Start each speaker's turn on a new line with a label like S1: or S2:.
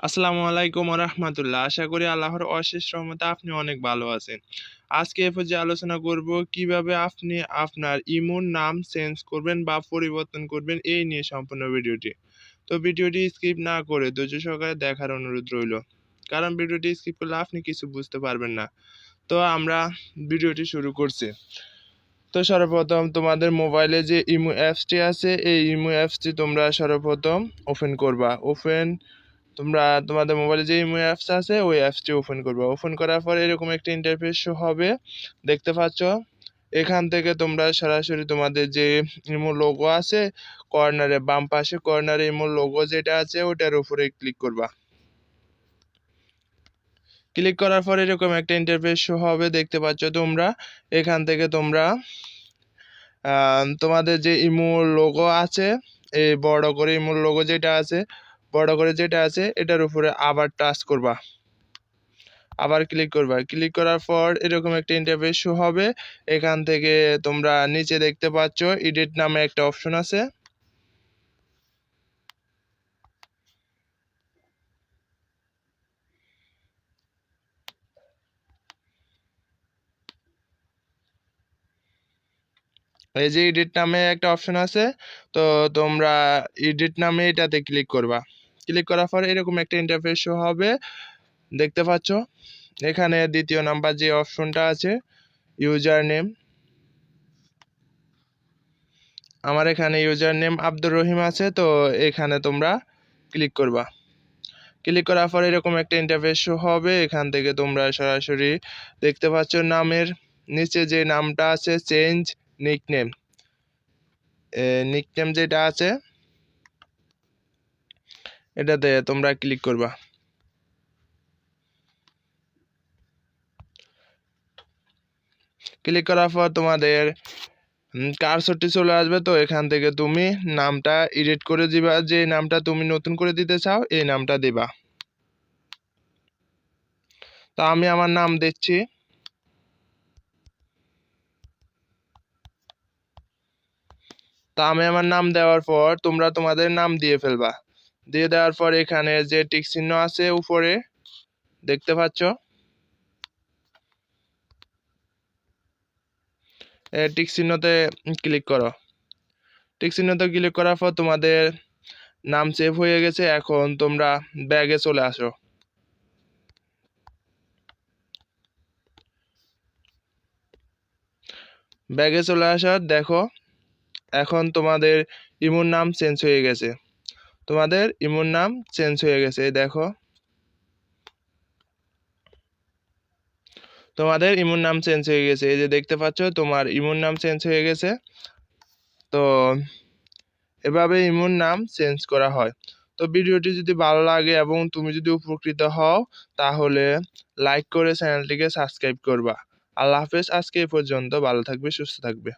S1: আসসালামু আলাইকুম ওয়া রাহমাতুল্লাহ। আশা করি আল্লাহর অশেষ রহমতে আপনি অনেক ভালো আছেন। আজকে এ পর্যায়ে আলোচনা করব কিভাবে আপনি আপনার ইমোর নাম চেঞ্জ করবেন বা পরিবর্তন করবেন এই নিয়ে সম্পূর্ণ ভিডিওটি। তো ভিডিওটি স্কিপ না করে ধৈর্য সহকারে দেখার অনুরোধ রইল, কারণ ভিডিওটি স্কিপ করলে আপনি কিছু বুঝতে পারবেন না। তো আমরা ভিডিওটি শুরু করছি। তো সর্বপ্রথম তোমাদের মোবাইলে যে ইমো অ্যাপসটি আছে এই ইমো অ্যাপসটি তোমরা সর্বপ্রথম ওপেন করবা। তোমরা তোমাদের মোবাইলে যে ইমো অ্যাপস আছে ওই অ্যাপসটি ওপেন করবে। ওপেন করার পর এরকম একটা ইন্টারফেস শো হবে, দেখতে পাচ্ছ। এখান থেকে তোমরা সরাসরি তোমাদের যে ইমো লোগো আছে কর্নারে, বাম পাশে কর্নারে ইমো লোগো যেটা আছে ওটার উপরে ক্লিক করবা। ক্লিক করার পর এরকম একটা ইন্টারফেস শো হবে, দেখতে পাচ্ছ তোমরা। এখান থেকে তোমরা তোমাদের যে ইমো লোগো আছে, এই বড় করে ইমো লোগো যেটা আছে, বড় করে যেটা আছে এটার উপরে আবার টাচ করবা, আবার ক্লিক করবা। ক্লিক করার পর এরকম একটা ইন্টারফেস শো হবে। এখান থেকে তোমরা নিচে দেখতে পাচ্ছ এডিট নামে একটা অপশন আছে। এই যে এডিট নামে একটা অপশন আছে, তো তোমরা এডিট নামে এটাতে ক্লিক করবা। ক্লিক করার পর এরকম একটা ইন্টারফেস শো হবে, দেখতে পাচ্ছ। এখানে দ্বিতীয় নাম্বার যে অপশনটা আছে ইউজার নেম, আমার এখানে ইউজার নেম আব্দুর রহিম আছে, তো এখানে তোমরা ক্লিক করবা। ক্লিক করার পর এরকম একটা ইন্টারফেস শো হবে। এখান থেকে তোমরা সরাসরি দেখতে পাচ্ছ নামের নিচে যে নামটা আছে চেঞ্জ নিকনেম, নিকনেম যেটা আছে এটাতে তোমরা ক্লিক করবা। ক্লিক করার পর তোমাদের কার্সরটি চলে আসবে, তো এখান থেকে তুমি নামটা এডিট করে দিবা, যে নামটা তুমি নতুন করে দিতে চাও এই নামটা দিবা। তো আমি আমার নাম দিচ্ছি। তা আমি আমার নাম দেওয়ার পর তোমরা তোমাদের নাম দিয়ে ফেলবা। দিয়ে দেওয়ার পর এখানে যে টিক চিহ্ন আছে উপরে, দেখতে পাচ্ছ, টিক চিহ্নতে ক্লিক করো। টিক চিহ্নতে ক্লিক করার পর তোমাদের নাম সেভ হয়ে গেছে। এখন তোমরা ব্যাগে চলে আসো। ব্যাগে চলে আসার দেখো এখন তোমাদের ইমোর নাম চেঞ্জ হয়ে গেছে। তোমাদের ইমোর নাম চেঞ্জ হয়ে গেছে, দেখো তোমাদের ইমোর নাম চেঞ্জ হয়ে গেছে। এই যে দেখতে পাচ্ছ তোমার ইমোর নাম চেঞ্জ হয়ে গেছে। তো এভাবে ইমোর নাম চেঞ্জ করা হয়। তো ভিডিওটি যদি ভালো লাগে এবং তুমি যদি উপকৃত হও তাহলে লাইক করে চ্যানেলটিকে সাবস্ক্রাইব করবা। আল্লাহ হাফেজ। আজকে এই পর্যন্ত, ভালো থাকবে, সুস্থ থাকবে।